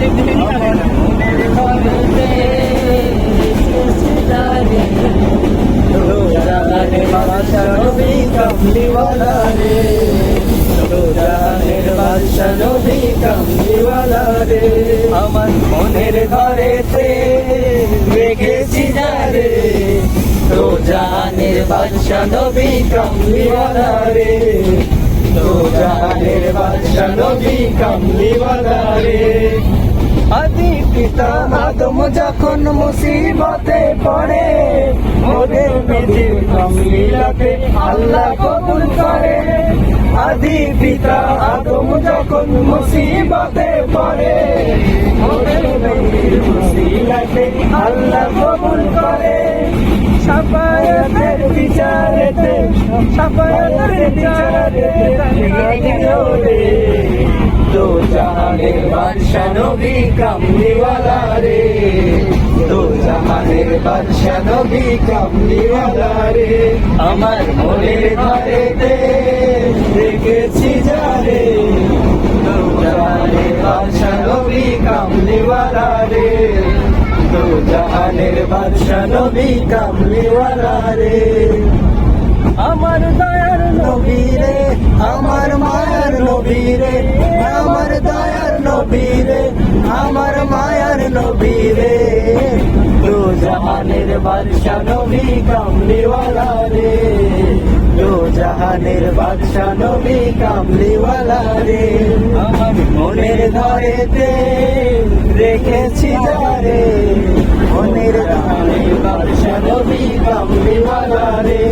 আমার মনের ঘরেতে এসেছে যারে, দো জাহানের বাদশা নবী কামলিওয়ালা রে, দো জাহানের বাদশা নবী কামলিওয়ালা রে। আমার মনের ঘরেতে রেখেছি যারে, দো জাহানের বাদশা নবী কামলিওয়ালা রে, দো জাহানের বাদশা নবী কামলিওয়ালা রে। আদি পিতা আদম যখন মুসিবতে পড়ে, ওদের বিধির কামলিয়াতে আল্লাহ কবুল করে। আদি পিতা আদম যখন মুসিবতে পড়ে, ওদের বিধির মুসিবতে আল্লাহ কবুল করে। সাফায়াতের বিচারেতে, সাফায়াতের বিচারেতে দো জাহানের বাদশা নবী কামলিওয়ালা রে, দো জাহানের বাদশা নবী কামলিওয়ালা রে। আমার মনের ঘরেতে রেখেছি যারে, দো জাহানের বাদশা নবী কামলিওয়ালা রে, দো জাহানের বাদশা নবী কামলিওয়ালা রে। আমার দয়ার নবী রে, আমার মায়ার নবী রে, আমার দয়ার নবী রে, আমার মায়ার নবী রে, দো জাহানের বাদশা নবী কামলিওয়ালা রে, দো জাহানের বাদশা নবী কামলিওয়ালা রে। আমার মনের ঘরেতে রেখেছি যারে, মনের জাহানের বাদশা নবী কামলিওয়ালা রে,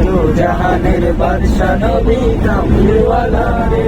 দো জাহানের বাদশা নবী কামলিওয়ালা রে।